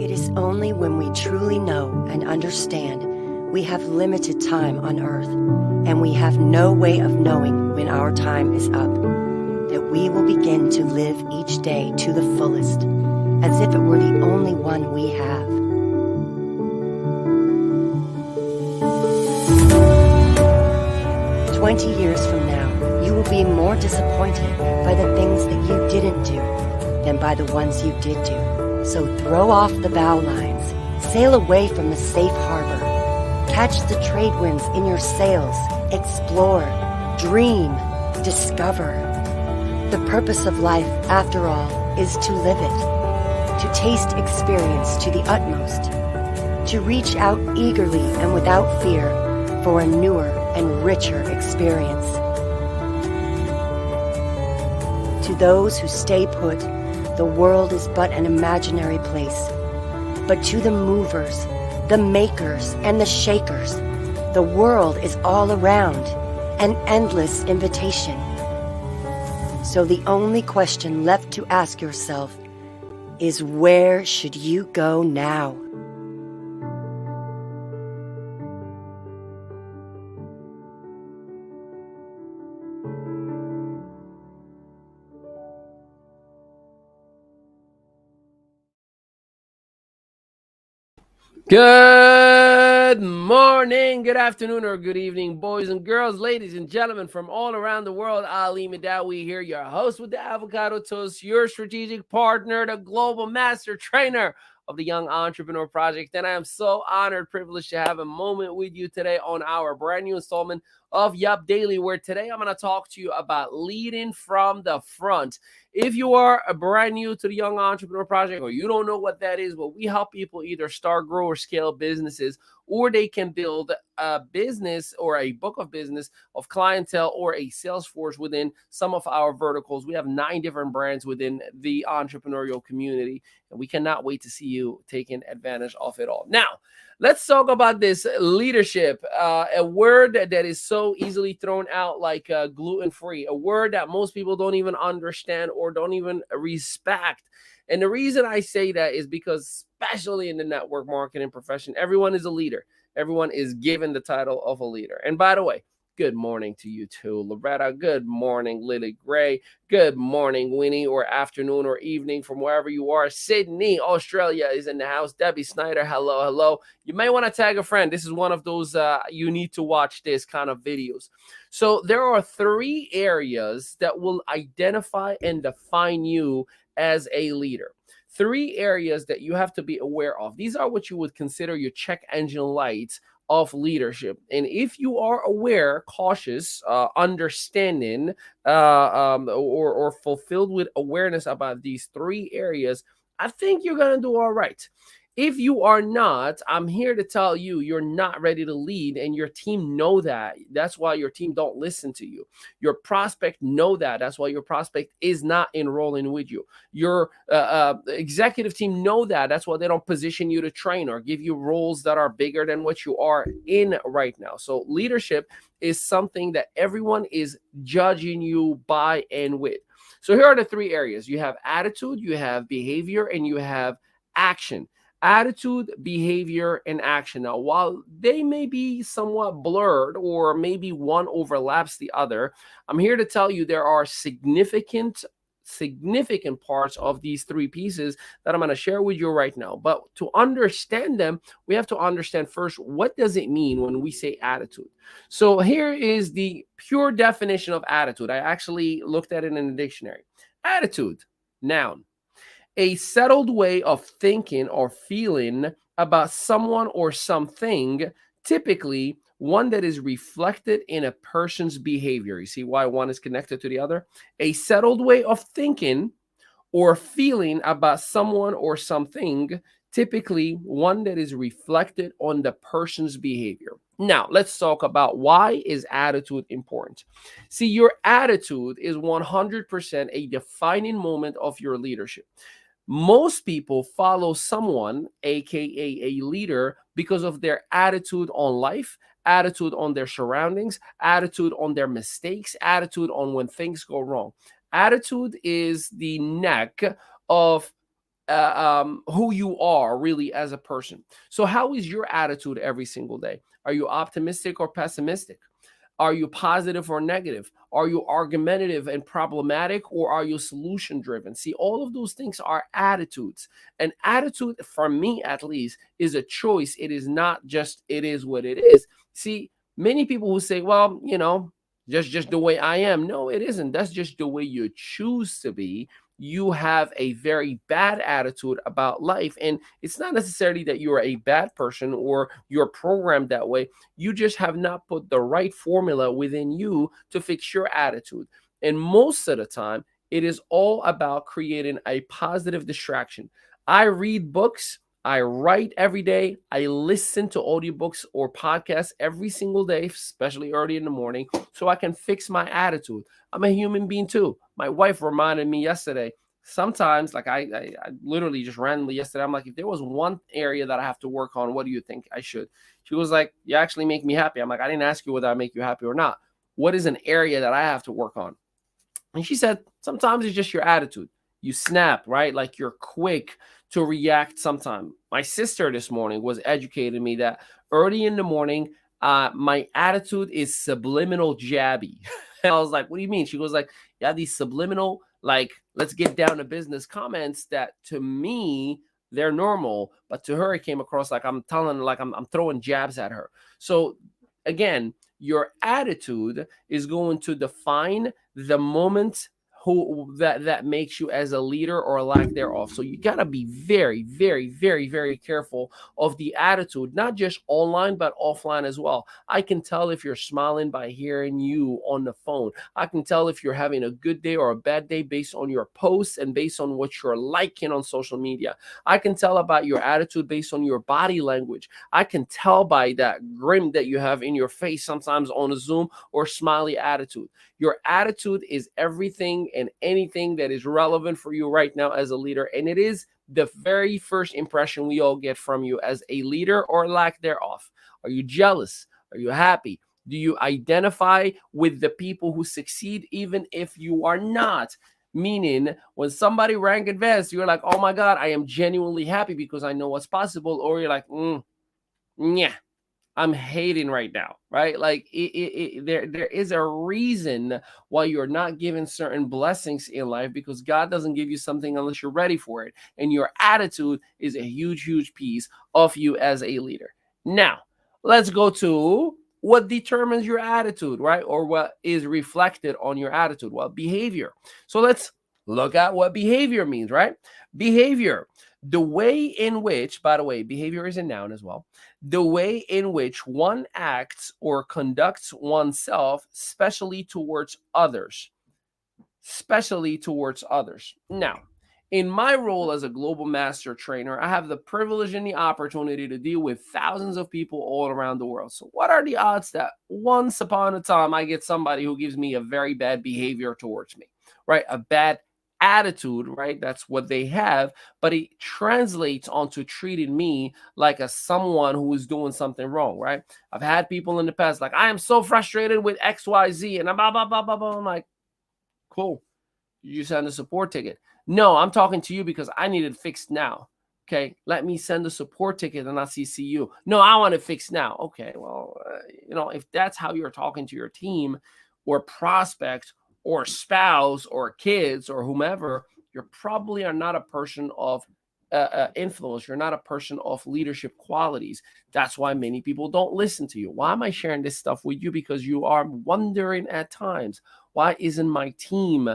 It is only when we truly know and understand we have limited time on earth, and we have no way of knowing when our time is up, that we will begin to live each day to the fullest, as if it were the only one we have. "20 years from now, you will be more disappointed by the things that you didn't do than by the ones you did do. So throw off the bow lines, sail away from the safe harbor, catch the trade winds in your sails, explore, dream, discover. The purpose of life, after all, is to live it, to taste experience to the utmost, to reach out eagerly and without fear for a newer and richer experience. To those who stay put, the world is but an imaginary place. But to the movers, the makers, and the shakers, the world is all around, an endless invitation. So the only question left to ask yourself is, where should you go now?" Good morning, good afternoon, or good evening, boys and girls, ladies and gentlemen from all around the world. Ali Madawi here, your host with the Avocado Toast, your strategic partner, the global master trainer of the Young Entrepreneur Project. And I am so honored, privileged to have a moment with you today on our brand new installment of Yup Daily, where today I'm going to talk to you about leading from the front. If you are brand new to the Young Entrepreneur Project, or you don't know what that is, well, we help people either start, grow, or scale businesses, or they can build a business or a book of business of clientele or a sales force within some of our verticals. We have 9 different brands within the entrepreneurial community, and we cannot wait to see you taking advantage of it all. Now, let's talk about this leadership, a word that is so easily thrown out like gluten-free, a word that most people don't even understand or don't even respect. And the reason I say that is because, especially in the network marketing profession, everyone is a leader. Everyone is given the title of a leader. And by the way, good morning to you too, Loretta. Good morning, Lily Gray. Good morning, Winnie, or afternoon or evening from wherever you are. Sydney, Australia is in the house. Debbie Snyder, hello, hello. You may want to tag a friend. This is one of those you need to watch this kind of videos. So there are 3 areas that will identify and define you as a leader. 3 areas that you have to be aware of. These are what you would consider your check engine lights of leadership. And if you are aware, cautious, understanding, or fulfilled with awareness about these 3 areas, I think you're going to do all right. If you are not, I'm here to tell you, you're not ready to lead, and your team know that. That's why your team don't listen to you. Your prospect know that. That's why your prospect is not enrolling with you. Your executive team know that. That's why they don't position you to train or give you roles that are bigger than what you are in right now. So leadership is something that everyone is judging you by and with. So here are the 3 areas. You have attitude, you have behavior, and you have action. Attitude, behavior, and action. Now, while they may be somewhat blurred or maybe one overlaps the other, I'm here to tell you there are significant parts of these 3 pieces that I'm going to share with you right now. But to understand them, we have to understand first, what does it mean when we say attitude? So here is the pure definition of attitude. I actually looked at it in the dictionary. Attitude, noun. A settled way of thinking or feeling about someone or something, typically one that is reflected in a person's behavior. You see why one is connected to the other? A settled way of thinking or feeling about someone or something, typically one that is reflected on the person's behavior. Now, let's talk about why is attitude important. See, your attitude is 100% a defining moment of your leadership. Most people follow someone, aka a leader, because of their attitude on life, attitude on their surroundings, attitude on their mistakes, attitude on when things go wrong. Attitude is the neck of who you are really as a person. So how is your attitude every single day? Are you optimistic or pessimistic? Are you positive or negative? Are you argumentative and problematic, or are you solution driven? See, all of those things are attitudes. And attitude, for me at least, is a choice. It is not just it is what it is. See, many people who say, well, just the way I am. No, it isn't. That's just the way you choose to be. You have a very bad attitude about life. And it's not necessarily that you're a bad person or you're programmed that way. You just have not put the right formula within you to fix your attitude. And most of the time, it is all about creating a positive distraction. I read books. I write every day. I listen to audiobooks or podcasts every single day, especially early in the morning, so I can fix my attitude. I'm a human being too. My wife reminded me yesterday. Sometimes, like I literally just randomly yesterday, I'm like, if there was one area that I have to work on, what do you think I should? She was like, you actually make me happy. I'm like, I didn't ask you whether I make you happy or not. What is an area that I have to work on? And she said, sometimes it's just your attitude. You snap, right? Like you're quick to react sometimes. My sister this morning was educating me that early in the morning, my attitude is subliminal jabby. And I was like, what do you mean? She goes like, you have these subliminal, like, let's get down to business comments that to me, they're normal. But to her, it came across like I'm telling, like I'm throwing jabs at her. So again, your attitude is going to define the moment who that makes you as a leader or lack thereof. So you got to be very, very, very, very careful of the attitude, not just online but offline as well. I can tell if you're smiling by hearing you on the phone. I can tell if you're having a good day or a bad day based on your posts and based on what you're liking on social media. I can tell about your attitude based on your body language. I can tell by that grin that you have in your face sometimes on a Zoom or smiley attitude. Your attitude is everything and anything that is relevant for you right now as a leader. And it is the very first impression we all get from you as a leader or lack thereof. Are you jealous? Are you happy? Do you identify with the people who succeed even if you are not? Meaning, when somebody rank advanced, you're like, oh my God, I am genuinely happy because I know what's possible. Or you're like, yeah, I'm hating right now, right? Like there is a reason why you're not given certain blessings in life, because God doesn't give you something unless you're ready for it. And your attitude is a huge, huge piece of you as a leader. Now, let's go to what determines your attitude, right? Or what is reflected on your attitude? Well, behavior. So let's look at what behavior means, right? Behavior, the way in which, by the way, behavior is a noun as well, the way in which one acts or conducts oneself, especially towards others. Especially towards others. Now, in my role as a global master trainer, I have the privilege and the opportunity to deal with thousands of people all around the world. So, what are the odds that once upon a time I get somebody who gives me a very bad behavior towards me, right? A bad attitude, right? That's what they have, but it translates onto treating me like a someone who is doing something wrong, right? I've had people in the past like, I am so frustrated with XYZ, and I'm blah blah blah blah blah. I'm like, cool. You send a support ticket. No, I'm talking to you because I need it fixed now. Okay, let me send a support ticket and I'll CC you. No, I want it fixed now. Okay, well, if that's how you're talking to your team or prospect or spouse or kids or whomever, you probably are not a person of influence. You're not a person of leadership qualities. That's why many people don't listen to you. Why am I sharing this stuff with you? Because you are wondering at times, why isn't my team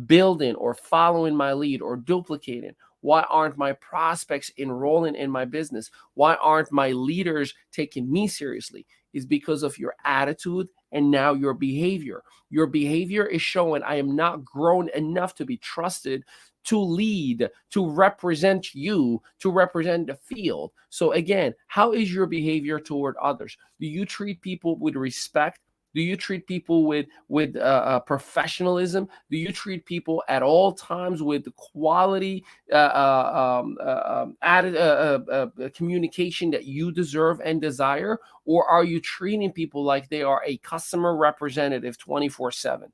building or following my lead or duplicating? Why aren't my prospects enrolling in my business? Why aren't my leaders taking me seriously? Is because of your attitude and now your behavior. Your behavior is showing I am not grown enough to be trusted to lead, to represent you, to represent the field. So again, how is your behavior toward others? Do you treat people with respect? Do you treat people with professionalism? Do you treat people at all times with the quality communication that you deserve and desire? Or are you treating people like they are a customer representative 24/7?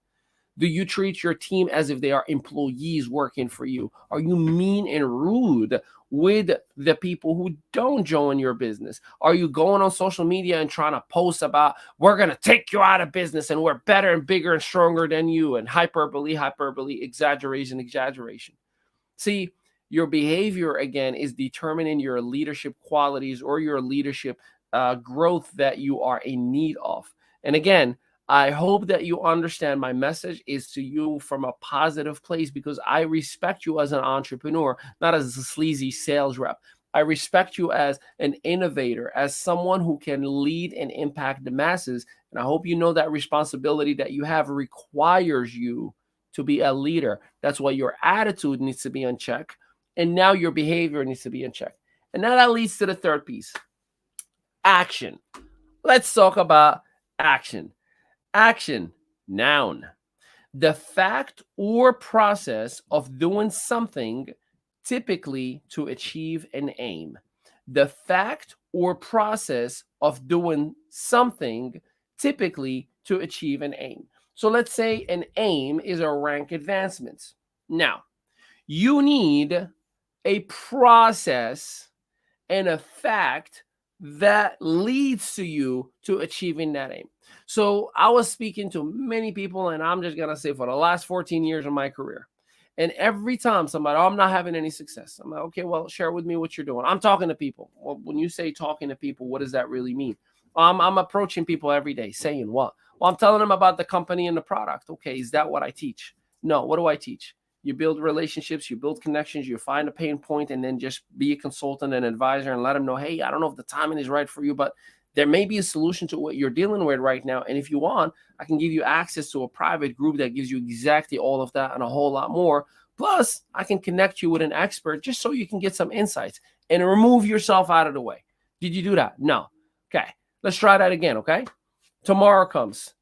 Do you treat your team as if they are employees working for you? Are you mean and rude with the people who don't join your business? Are you going on social media and trying to post about, we're going to take you out of business and we're better and bigger and stronger than you, and hyperbole, hyperbole, exaggeration, exaggeration? See, your behavior, again, is determining your leadership qualities or your leadership growth that you are in need of. And again, I hope that you understand my message is to you from a positive place, because I respect you as an entrepreneur, not as a sleazy sales rep. I respect you as an innovator, as someone who can lead and impact the masses. And I hope you know that responsibility that you have requires you to be a leader. That's why your attitude needs to be in check. And now your behavior needs to be in check. And now that leads to the third piece, action. Let's talk about action. Action, noun. The fact or process of doing something, typically to achieve an aim. The fact or process of doing something, typically to achieve an aim. So let's say an aim is a rank advancement. Now, you need a process and a fact that leads to you to achieving that aim. So I was speaking to many people, and I'm just gonna say for the last 14 years of my career, and every time somebody, oh, I'm not having any success. I'm like, okay, well, share with me what you're doing. I'm talking to people. Well, when you say talking to people, what does that really mean? I'm approaching people every day, saying what? Well, I'm telling them about the company and the product. Okay, is that what I teach? No, what do I teach? You build relationships, you build connections, you find a pain point, and then just be a consultant and advisor and let them know, hey, I don't know if the timing is right for you, but there may be a solution to what you're dealing with right now. And if you want, I can give you access to a private group that gives you exactly all of that and a whole lot more. Plus, I can connect you with an expert just so you can get some insights and remove yourself out of the way. Did you do that? No. Okay. Let's try that again, okay? Tomorrow comes.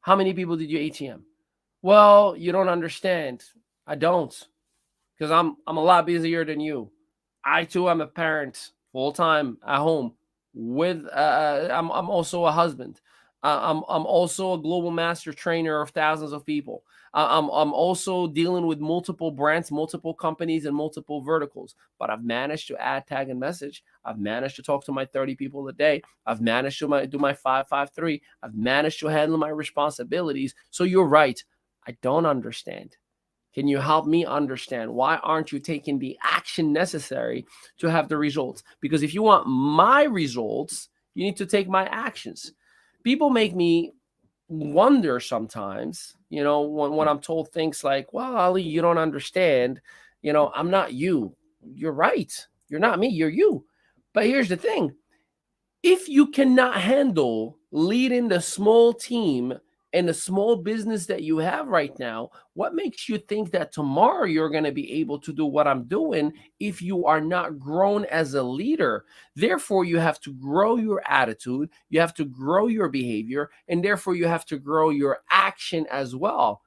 How many people did you ATM? Well, you don't understand. I don't, because I'm a lot busier than you. I too am a parent, full time at home. With I'm also a husband. I'm also a global master trainer of thousands of people. I'm also dealing with multiple brands, multiple companies, and multiple verticals. But I've managed to add, tag, and message. I've managed to talk to my 30 people a day. I've managed to do my 5-5-3. I've managed to handle my responsibilities. So you're right. I don't understand. Can you help me understand why aren't you taking the action necessary to have the results? Because if you want my results, you need to take my actions. People make me wonder sometimes, when I'm told things like, well, Ali, you don't understand. I'm not you. You're right. You're not me. You're you. But here's the thing. If you cannot handle leading the small team and the small business that you have right now, what makes you think that tomorrow you're going to be able to do what I'm doing if you are not grown as a leader? Therefore, you have to grow your attitude, you have to grow your behavior, and therefore you have to grow your action as well.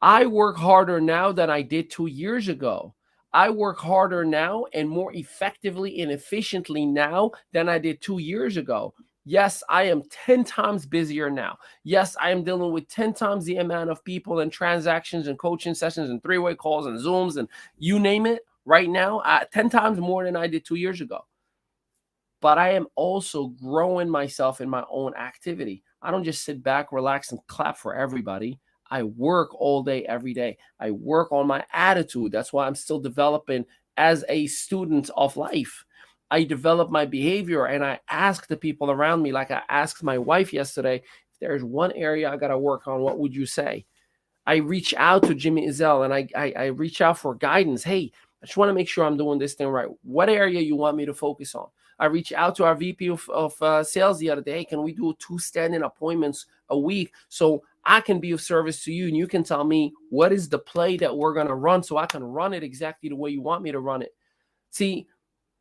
I work harder now than I did 2 years ago. I work harder now and more effectively and efficiently now than I did 2 years ago. Yes, I am 10 times busier now. Yes, I am dealing with 10 times the amount of people and transactions and coaching sessions and three-way calls and Zooms and you name it right now, 10 times more than I did 2 years ago. But I am also growing myself in my own activity. I don't just sit back, relax, and clap for everybody. I work all day, every day. I work on my attitude. That's why I'm still developing as a student of life. I develop my behavior and I ask the people around me, like I asked my wife yesterday, if there's one area I got to work on, what would you say? I reach out to Jimmy Izell and I reach out for guidance. Hey, I just want to make sure I'm doing this thing right. What area you want me to focus on? I reach out to our VP of sales the other day. Hey, can we do 2 standing appointments a week so I can be of service to you and you can tell me what is the play that we're going to run so I can run it exactly the way you want me to run it. See,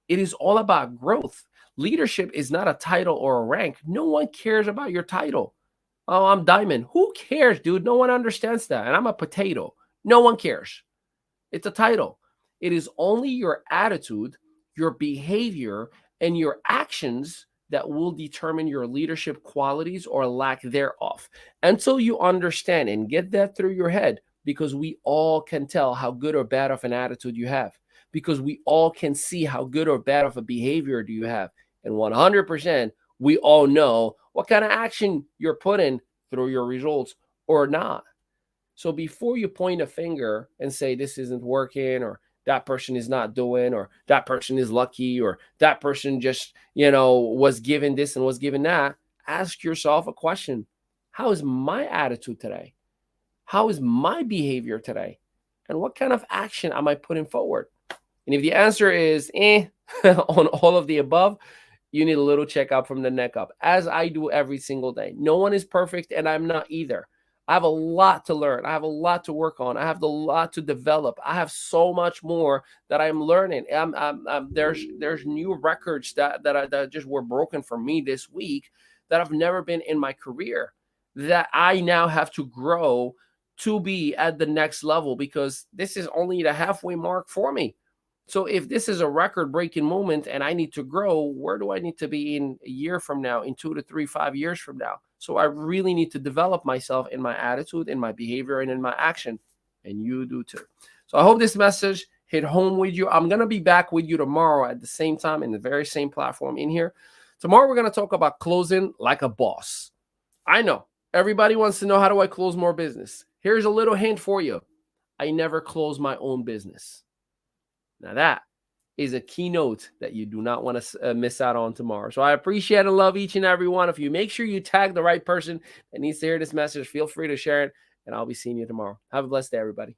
it is all about growth. Leadership is not a title or a rank. No one cares about your title. Oh, I'm diamond. Who cares, dude? No one understands that. And I'm a potato. No one cares. It's a title. It is only your attitude, your behavior, and your actions that will determine your leadership qualities or lack thereof. Until you understand and get that through your head, because we all can tell how good or bad of an attitude you have, because we all can see how good or bad of a behavior do you have. And 100%, we all know what kind of action you're putting through your results or not. So before you point a finger and say this isn't working, or that person is not doing, or that person is lucky, or that person just, was given this and was given that, ask yourself a question. How is my attitude today? How is my behavior today? And what kind of action am I putting forward? And if the answer is on all of the above, you need a little checkup from the neck up, as I do every single day. No one is perfect, and I'm not either. I have a lot to learn. I have a lot to work on. I have a lot to develop. I have so much more that I'm learning. There's new records that just were broken for me this week that have never been in my career, that I now have to grow to be at the next level, because this is only the halfway mark for me. So if this is a record-breaking moment and I need to grow, where do I need to be in a year from now, in 2 to 3, 5 years from now? So I really need to develop myself in my attitude, in my behavior, and in my action. And you do too. So I hope this message hit home with you. I'm going to be back with you tomorrow at the same time in the very same platform in here. Tomorrow we're going to talk about closing like a boss. I know everybody wants to know, how do I close more business? Here's a little hint for you. I never close my own business. Now that is a keynote that you do not want to miss out on tomorrow. So I appreciate and love each and every one of you. Make sure you tag the right person that needs to hear this message. Feel free to share it, and I'll be seeing you tomorrow. Have a blessed day, everybody.